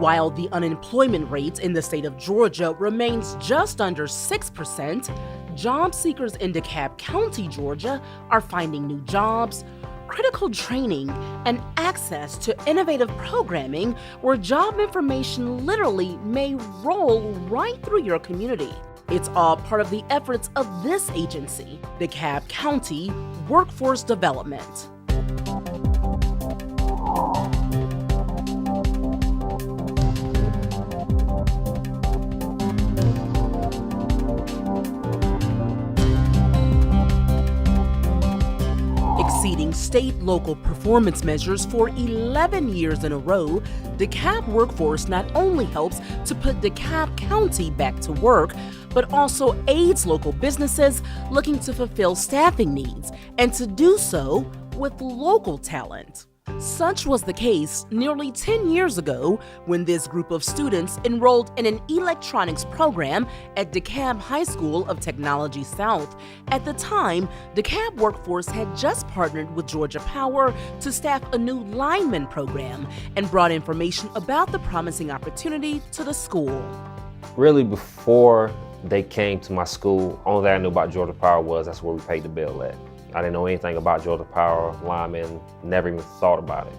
While the unemployment rate in the state of Georgia remains just under 6%, job seekers in DeKalb County, Georgia, are finding new jobs, critical training, and access to innovative programming where job information literally may roll right through your community. It's all part of the efforts of this agency, DeKalb County Workforce Development. Exceeding state-local performance measures for 11 years in a row, DeKalb Workforce not only helps to put DeKalb County back to work, but also aids local businesses looking to fulfill staffing needs, and to do so with local talent. Such was the case nearly 10 years ago when this group of students enrolled in an electronics program at DeKalb High School of Technology South. At the time, DeKalb Workforce had just partnered with Georgia Power to staff a new LINEMAN program and brought information about the promising opportunity to the school. Really, before they came to my school, only thing I knew about Georgia Power was that's where we paid the bill at. I didn't know anything about Georgia Power, LINEMAN, never even thought about it.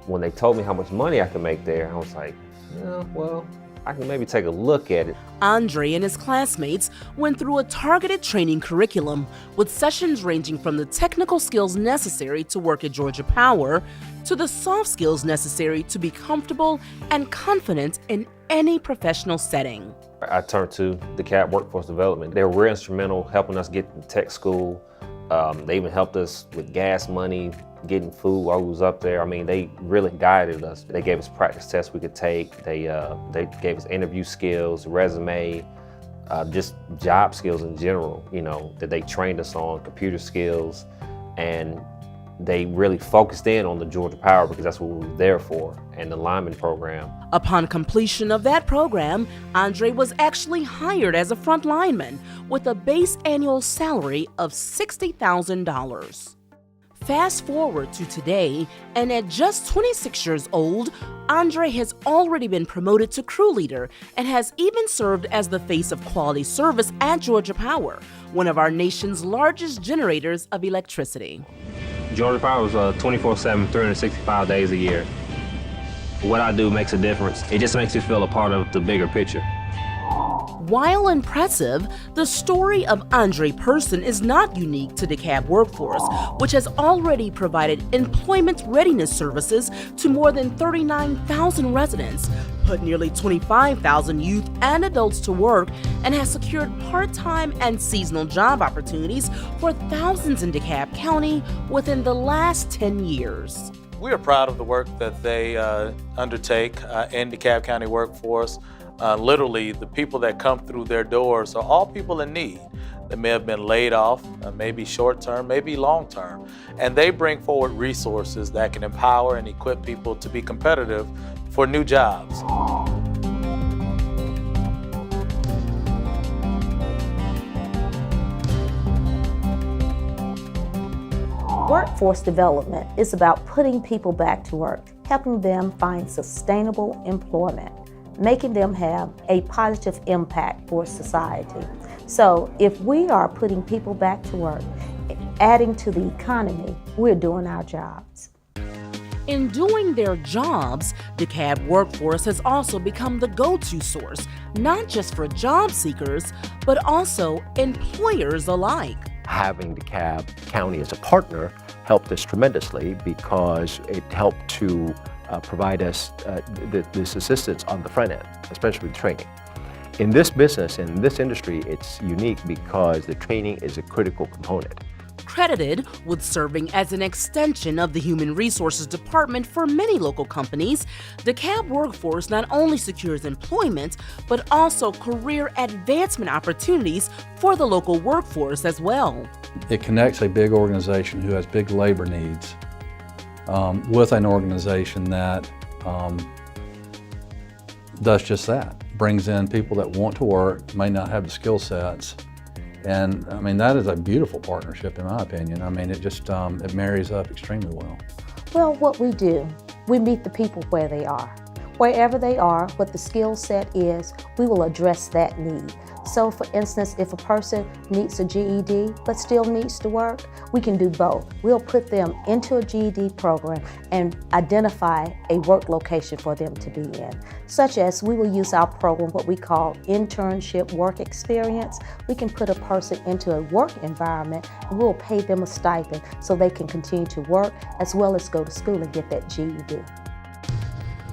When they told me how much money I could make there, I was like, yeah, well, I can maybe take a look at it. Andre and his classmates went through a targeted training curriculum with sessions ranging from the technical skills necessary to work at Georgia Power to the soft skills necessary to be comfortable and confident in any professional setting. I turned to DeKalb Workforce Development. They were real instrumental helping us get to tech school. They even helped us with gas money, getting food while we was up there. I mean, they really guided us. They gave us practice tests we could take. They gave us interview skills, resume, just job skills in general, you know, that they trained us on, computer skills, and they really focused in on the Georgia Power because that's what we were there for, and the LINEMAN program. Upon completion of that program, Andre was actually hired as a front lineman with a base annual salary of $60,000. Fast forward to today, and at just 26 years old, Andre has already been promoted to crew leader and has even served as the face of quality service at Georgia Power, one of our nation's largest generators of electricity. Georgia Power is 24/7, 365 days a year. What I do makes a difference. It just makes me feel a part of the bigger picture. While impressive, the story of Andre Person is not unique to DeKalb Workforce, which has already provided employment readiness services to more than 39,000 residents, put nearly 25,000 youth and adults to work, and has secured part-time and seasonal job opportunities for thousands in DeKalb County within the last 10 years. We are proud of the work that they undertake in DeKalb County Workforce. Literally, the people that come through their doors are all people in need. They may have been laid off, maybe short-term, maybe long-term, and they bring forward resources that can empower and equip people to be competitive for new jobs. Workforce development is about putting people back to work, helping them find sustainable employment, making them have a positive impact for society. So if we are putting people back to work, adding to the economy, we're doing our jobs. In doing their jobs, DeKalb Workforce has also become the go-to source, not just for job seekers, but also employers alike. Having DeKalb County as a partner helped us tremendously because it helped to provide us this assistance on the front end, especially with training. In this business, in this industry, it's unique because the training is a critical component. Credited with serving as an extension of the Human Resources Department for many local companies, DeKalb Workforce not only secures employment, but also career advancement opportunities for the local workforce as well. It connects a big organization who has big labor needs with an organization that does just that. Brings in people that want to work, may not have the skill sets. And I mean, that is a beautiful partnership in my opinion. I mean, it just, it marries up extremely well. Well, what we do, we meet the people where they are. Wherever they are, what the skill set is, we will address that need. So for instance, if a person needs a GED but still needs to work, we can do both. We'll put them into a GED program and identify a work location for them to be in, such as we will use our program, what we call internship work experience. We can put a person into a work environment and we'll pay them a stipend so they can continue to work as well as go to school and get that GED.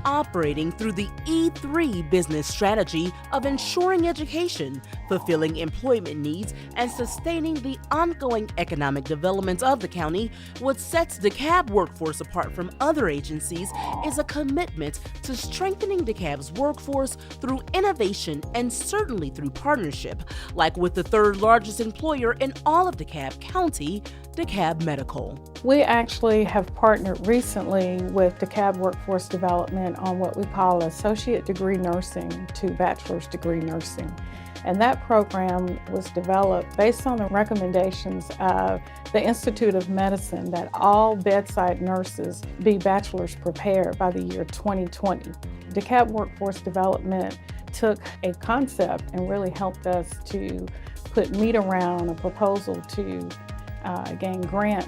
Operating through the E3 business strategy of ensuring education, fulfilling employment needs, and sustaining the ongoing economic development of the county, what sets DeKalb Workforce apart from other agencies is a commitment to strengthening DeKalb's workforce through innovation and certainly through partnership, like with the third largest employer in all of DeKalb County, DeKalb Medical. We actually have partnered recently with DeKalb Workforce Development on what we call associate degree nursing to bachelor's degree nursing. And that program was developed based on the recommendations of the Institute of Medicine that all bedside nurses be bachelor's prepared by the year 2020. DeKalb Workforce Development took a concept and really helped us to put meat around a proposal to gain grant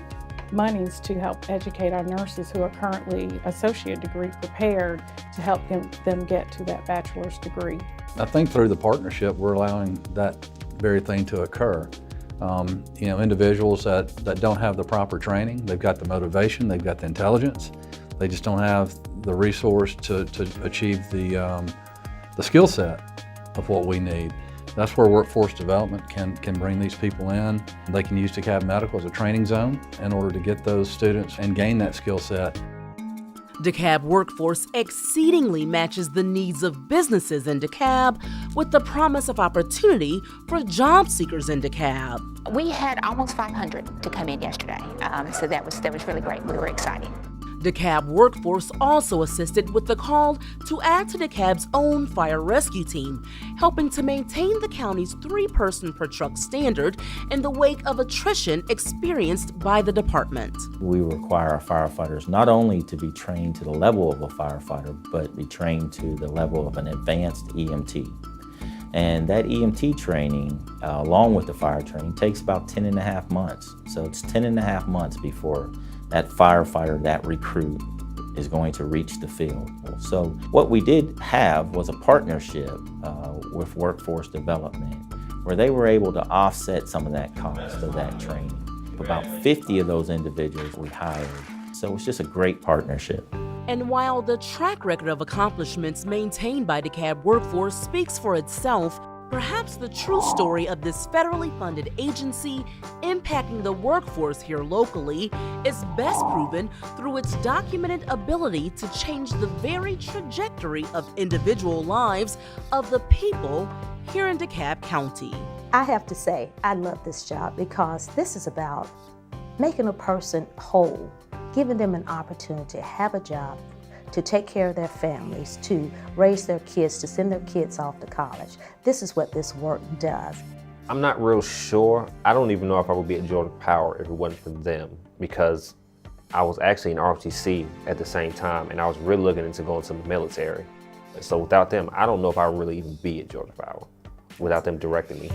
monies to help educate our nurses who are currently associate degree prepared to help them get to that bachelor's degree. I think through the partnership, we're allowing that very thing to occur. Individuals that don't have the proper training, they've got the motivation, they've got the intelligence, they just don't have the resource to achieve the skill set of what we need. That's where workforce development can bring these people in. They can use DeKalb Medical as a training zone in order to get those students and gain that skill set. DeKalb Workforce exceedingly matches the needs of businesses in DeKalb with the promise of opportunity for job seekers in DeKalb. We had almost 500 to come in yesterday, so that was really great. We were excited. DeKalb Workforce also assisted with the call to add to DeKalb's own fire rescue team, helping to maintain the county's 3-person per truck standard in the wake of attrition experienced by the department. We require our firefighters not only to be trained to the level of a firefighter, but be trained to the level of an advanced EMT. And that EMT training, along with the fire training, takes about 10.5 months. So it's 10.5 months before that firefighter, that recruit, is going to reach the field. So what we did have was a partnership with Workforce Development, where they were able to offset some of that cost of that training. About 50 of those individuals we hired. So it's just a great partnership. And while the track record of accomplishments maintained by DeKalb Workforce speaks for itself, perhaps the true story of this federally funded agency impacting the workforce here locally is best proven through its documented ability to change the very trajectory of individual lives of the people here in DeKalb County. I have to say, I love this job because this is about making a person whole, giving them an opportunity to have a job, to take care of their families, to raise their kids, to send their kids off to college. This is what this work does. I'm not real sure. I don't even know if I would be at Georgia Power if it wasn't for them, because I was actually in ROTC at the same time, and I was really looking into going to the military. So without them, I don't know if I would really even be at Georgia Power without them directing me.